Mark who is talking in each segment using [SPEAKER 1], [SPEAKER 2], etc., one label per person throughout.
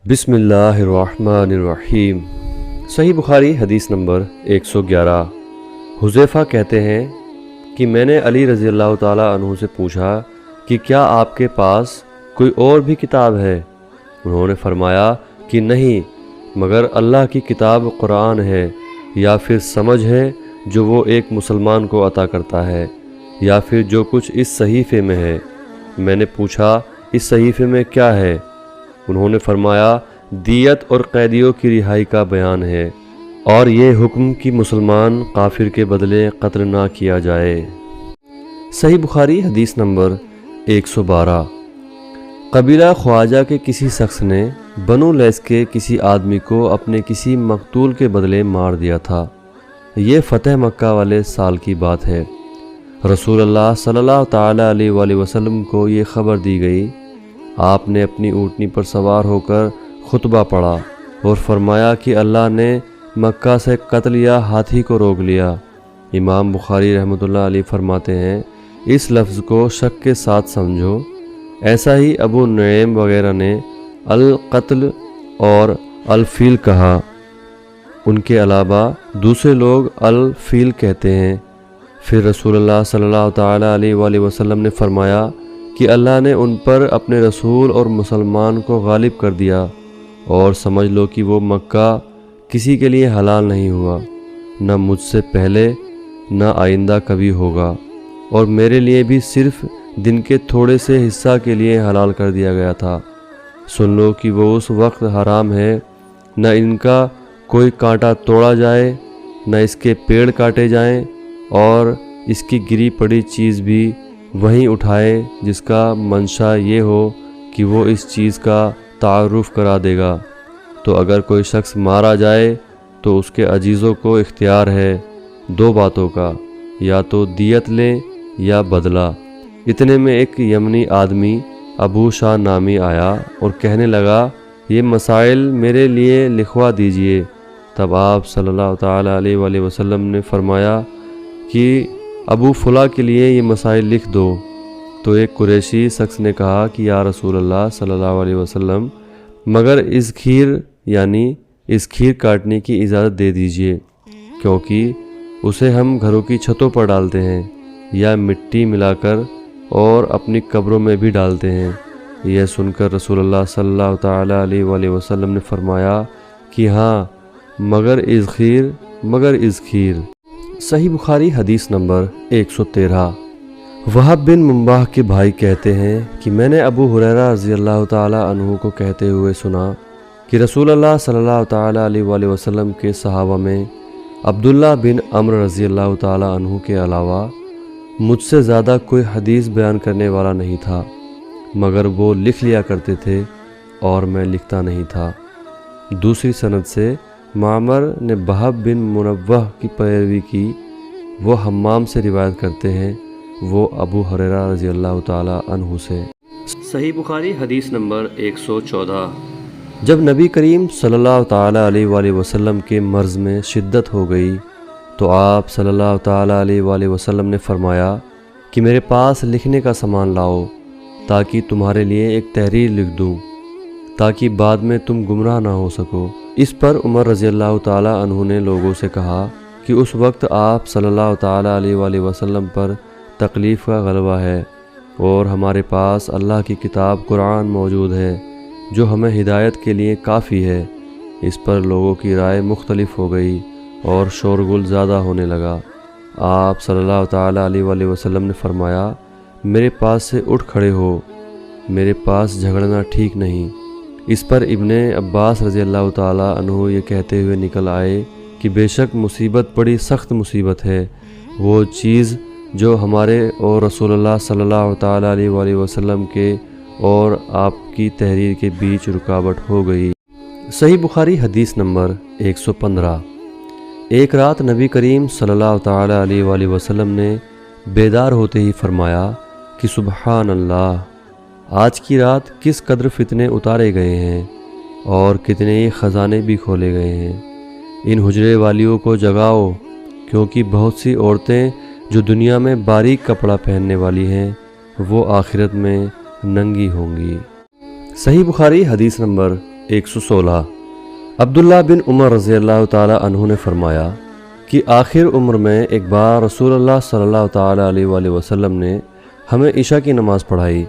[SPEAKER 1] بسم اللہ الرحمن الرحیم۔ صحیح بخاری حدیث نمبر 111۔ حذیفہ کہتے ہیں کہ میں نے علی رضی اللہ تعالیٰ عنہ سے پوچھا کہ کیا آپ کے پاس کوئی اور بھی کتاب ہے؟ انہوں نے فرمایا کہ نہیں، مگر اللہ کی کتاب قرآن ہے، یا پھر سمجھ ہے جو وہ ایک مسلمان کو عطا کرتا ہے، یا پھر جو کچھ اس صحیفے میں ہے۔ میں نے پوچھا اس صحیفے میں کیا ہے؟ انہوں نے فرمایا دیت اور قیدیوں کی رہائی کا بیان ہے، اور یہ حکم کہ مسلمان کافر کے بدلے قتل نہ کیا جائے۔ صحیح بخاری حدیث نمبر 112۔ قبیلہ خواجہ کے کسی شخص نے بنو لیث کے کسی آدمی کو اپنے کسی مقتول کے بدلے مار دیا تھا۔ یہ فتح مکہ والے سال کی بات ہے۔ رسول اللہ صلی اللہ تعالیٰ علیہ وآلہ وسلم کو یہ خبر دی گئی۔ آپ نے اپنی اونٹنی پر سوار ہو کر خطبہ پڑھا اور فرمایا کہ اللہ نے مکہ سے قتل یا ہاتھی کو روک لیا۔ امام بخاری رحمۃ اللہ علیہ فرماتے ہیں اس لفظ کو شک کے ساتھ سمجھو۔ ایسا ہی ابو نعیم وغیرہ نے القتل اور الفیل کہا۔ ان کے علاوہ دوسرے لوگ الفیل کہتے ہیں۔ پھر رسول اللہ صلی اللہ تعالیٰ علیہ وآلہ وسلم نے فرمایا کہ اللہ نے ان پر اپنے رسول اور مسلمان کو غالب کر دیا، اور سمجھ لو کہ وہ مکہ کسی کے لیے حلال نہیں ہوا، نہ مجھ سے پہلے نہ آئندہ کبھی ہوگا، اور میرے لیے بھی صرف دن کے تھوڑے سے حصہ کے لیے حلال کر دیا گیا تھا۔ سن لو کہ وہ اس وقت حرام ہے، نہ ان کا کوئی کانٹا توڑا جائے، نہ اس کے پیڑ کاٹے جائیں، اور اس کی گری پڑی چیز بھی وہیں اٹھائے جس کا منشا یہ ہو کہ وہ اس چیز کا تعارف کرا دے گا۔ تو اگر کوئی شخص مارا جائے تو اس کے عزیزوں کو اختیار ہے دو باتوں کا، یا تو دیت لیں یا بدلہ۔ اتنے میں ایک یمنی آدمی ابو شاہ نامی آیا اور کہنے لگا یہ مسائل میرے لیے لکھوا دیجئے۔ تب آپ صلی اللہ تعالیٰ علیہ وآلہ وسلم نے فرمایا کہ ابو فلاں کے لیے یہ مسائل لکھ دو۔ تو ایک قریشی شخص نے کہا کہ یا رسول اللہ صلی اللہ علیہ وسلم، مگر اس کھیر کاٹنے کی اجازت دے دیجئے، کیونکہ اسے ہم گھروں کی چھتوں پر ڈالتے ہیں، یا مٹی ملا کر اور اپنی قبروں میں بھی ڈالتے ہیں۔ یہ سن کر رسول اللہ صلی اللہ تعالیٰ علیہ وآلہ وسلم نے فرمایا کہ ہاں، مگر اس کھیر۔ صحیح بخاری حدیث نمبر 113۔ وہب بن منبہ کے بھائی کہتے ہیں کہ میں نے ابو ہریرہ رضی اللہ تعالیٰ عنہ کو کہتے ہوئے سنا کہ رسول اللہ صلی اللہ تعالیٰ علیہ وآلہ وسلم کے صحابہ میں عبداللہ بن عمرو رضی اللہ تعالیٰ عنہ کے علاوہ مجھ سے زیادہ کوئی حدیث بیان کرنے والا نہیں تھا، مگر وہ لکھ لیا کرتے تھے اور میں لکھتا نہیں تھا۔ دوسری سند سے معمر نے وہب بن منبہ کی پیروی کی، وہ حمام سے روایت کرتے ہیں، وہ ابو ہریرہ رضی اللہ تعالیٰ عنہ سے۔ صحیح بخاری حدیث نمبر 114۔ جب نبی کریم صلی اللہ تعالیٰ علیہ وآلہ وسلم کے مرض میں شدت ہو گئی تو آپ صلی اللہ تعالیٰ علیہ وآلہ وسلم نے فرمایا کہ میرے پاس لکھنے کا سامان لاؤ تاکہ تمہارے لیے ایک تحریر لکھ دوں، تاکہ بعد میں تم گمراہ نہ ہو سکو۔ اس پر عمر رضی اللہ تعالیٰ عنہ نے لوگوں سے کہا کہ اس وقت آپ صلی اللہ تعالیٰ علیہ وآلہ وسلم پر تکلیف کا غلبہ ہے، اور ہمارے پاس اللہ کی کتاب قرآن موجود ہے جو ہمیں ہدایت کے لیے کافی ہے۔ اس پر لوگوں کی رائے مختلف ہو گئی اور شورغل زیادہ ہونے لگا۔ آپ صلی اللہ تعالیٰ علیہ وآلہ وسلم نے فرمایا میرے پاس سے اٹھ کھڑے ہو، میرے پاس جھگڑنا ٹھیک نہیں۔ اس پر ابن عباس رضی اللہ تعالیٰ عنہ یہ کہتے ہوئے نکل آئے کہ بے شک مصیبت بڑی سخت مصیبت ہے، وہ چیز جو ہمارے اور رسول اللہ صلی اللہ تعالیٰ علیہ وآلہ وسلم کے اور آپ کی تحریر کے بیچ رکاوٹ ہو گئی۔ صحیح بخاری حدیث نمبر 115۔ ایک رات نبی کریم صلی اللہ تعالیٰ علیہ وآلہ وسلم نے بیدار ہوتے ہی فرمایا کہ سبحان اللہ، آج کی رات کس قدر فتنے اتارے گئے ہیں اور کتنے ہی خزانے بھی کھولے گئے ہیں۔ ان حجرے والیوں کو جگاؤ، کیونکہ بہت سی عورتیں جو دنیا میں باریک کپڑا پہننے والی ہیں وہ آخرت میں ننگی ہوں گی۔ صحیح بخاری حدیث نمبر 116 عبداللہ بن عمر رضی اللہ تعالیٰ عنہ نے فرمایا کہ آخر عمر میں ایک بار رسول اللہ صلی اللہ تعالیٰ علیہ وآلہ وسلم نے ہمیں عشاء کی نماز پڑھائی۔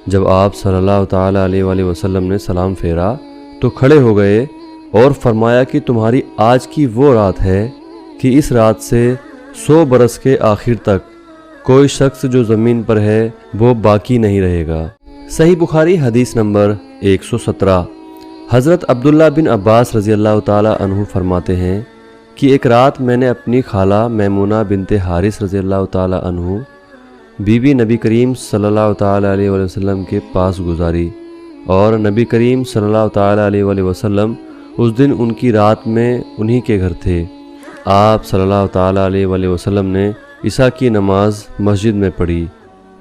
[SPEAKER 1] جب آپ صلی اللہ تعالیٰ علیہ وآلہ وسلم نے سلام پھیرا تو کھڑے ہو گئے اور فرمایا کہ تمہاری آج کی وہ رات ہے کہ اس رات سے 100 برس کے آخر تک کوئی شخص جو زمین پر ہے وہ باقی نہیں رہے گا۔ صحیح بخاری حدیث نمبر 117 حضرت عبداللہ بن عباس رضی اللہ تعالیٰ عنہ فرماتے ہیں کہ ایک رات میں نے اپنی خالہ میمونہ بنت حارث رضی اللہ تعالیٰ عنہ بی بی نبی کریم صلی اللہ تعالیٰ علیہ وآلہ وسلم کے پاس گزاری، اور نبی کریم صلی اللہ تعالیٰ علیہ وآلہ وسلم اس دن ان کی رات میں انہی کے گھر تھے۔ آپ صلی اللہ تعالیٰ علیہ وآلہ وسلم نے عشاء کی نماز مسجد میں پڑھی،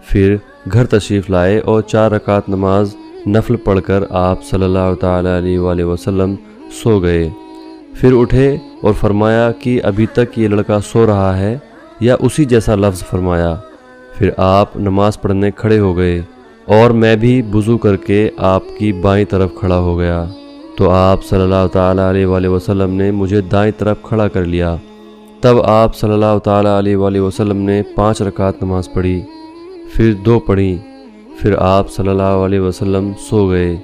[SPEAKER 1] پھر گھر تشریف لائے اور 4 رکعت نماز نفل پڑھ کر آپ صلی اللہ تعالیٰ علیہ وآلہ وسلم سو گئے۔ پھر اٹھے اور فرمایا کہ ابھی تک یہ لڑکا سو رہا ہے یا اسی جیسا لفظ فرمایا۔ پھر آپ نماز پڑھنے کھڑے ہو گئے اور میں بھی وضو کر کے آپ کی بائیں طرف کھڑا ہو گیا، تو آپ صلی اللہ تعالیٰ علیہ وآلہ وسلم نے مجھے دائیں طرف کھڑا کر لیا۔ تب آپ صلی اللہ تعالیٰ علیہ وآلہ وسلم نے 5 رکعت نماز پڑھی، پھر 2 پڑھیں، پھر آپ صلی اللہ علیہ وسلم سو گئے،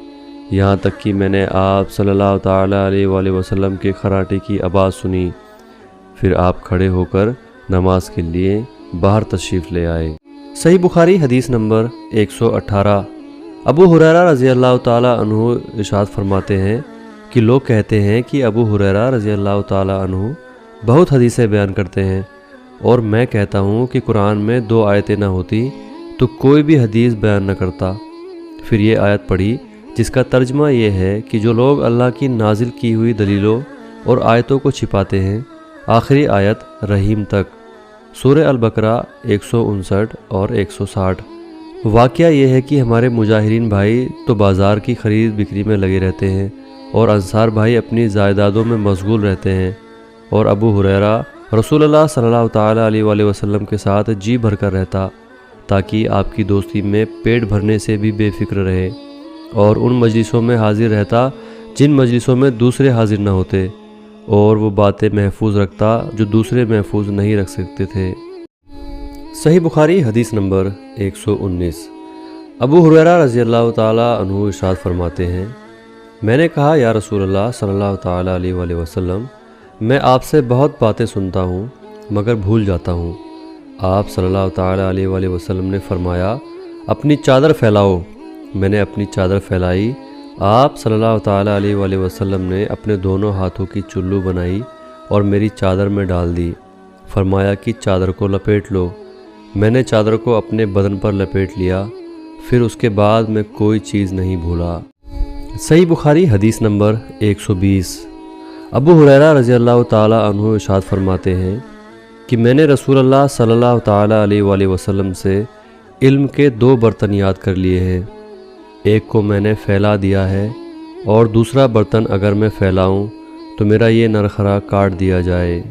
[SPEAKER 1] یہاں تک کہ میں نے آپ صلی اللہ تعالیٰ علیہ وآلہ وسلم کے خراٹے کی آواز سنی۔ پھر آپ کھڑے ہو کر نماز کے لیے باہر تشریف لے آئے۔ صحیح بخاری حدیث نمبر 118 ابو ہریرہ رضی اللہ تعالیٰ عنہ ارشاد فرماتے ہیں کہ لوگ کہتے ہیں کہ ابو ہریرہ رضی اللہ تعالیٰ عنہ بہت حدیثیں بیان کرتے ہیں، اور میں کہتا ہوں کہ قرآن میں 2 آیتیں نہ ہوتی تو کوئی بھی حدیث بیان نہ کرتا۔ پھر یہ آیت پڑھی جس کا ترجمہ یہ ہے کہ جو لوگ اللہ کی نازل کی ہوئی دلیلوں اور آیتوں کو چھپاتے ہیں، آخری آیت رحیم تک، سورہ البقرہ 159 اور 160۔ واقعہ یہ ہے کہ ہمارے مجاہرین بھائی تو بازار کی خرید بکری میں لگے رہتے ہیں، اور انصار بھائی اپنی جائیدادوں میں مشغول رہتے ہیں، اور ابو ہریرہ رسول اللہ صلی اللہ تعالیٰ علیہ وآلہ وسلم کے ساتھ جی بھر کر رہتا تاکہ آپ کی دوستی میں پیٹ بھرنے سے بھی بے فکر رہے، اور ان مجلسوں میں حاضر رہتا جن مجلسوں میں دوسرے حاضر نہ ہوتے، اور وہ باتیں محفوظ رکھتا جو دوسرے محفوظ نہیں رکھ سکتے تھے۔ صحیح بخاری حدیث نمبر 119 ابو ہریرہ رضی اللہ تعالیٰ عنہ ارشاد فرماتے ہیں، میں نے کہا یا رسول اللہ صلی اللہ تعالیٰ علیہ وآلہ وسلم، میں آپ سے بہت باتیں سنتا ہوں مگر بھول جاتا ہوں۔ آپ صلی اللہ تعالیٰ علیہ وآلہ وسلم نے فرمایا، اپنی چادر پھیلاؤ۔ میں نے اپنی چادر پھیلائی، آپ صلی اللہ تعالیٰ علیہ وآلہ وسلم نے اپنے دونوں ہاتھوں کی چلو بنائی اور میری چادر میں ڈال دی، فرمایا کہ چادر کو لپیٹ لو۔ میں نے چادر کو اپنے بدن پر لپیٹ لیا، پھر اس کے بعد میں کوئی چیز نہیں بھولا۔ صحیح بخاری حدیث نمبر 120 ابو ہریرہ رضی اللہ تعالیٰ عنہ ارشاد فرماتے ہیں کہ میں نے رسول اللہ صلی اللہ تعالیٰ علیہ وآلہ وسلم سے علم کے 2 برتن یاد کر لیے ہیں، ایک کو میں نے پھیلا دیا ہے، اور دوسرا برتن اگر میں پھیلاؤں تو میرا یہ نرخرا کاٹ دیا جائے۔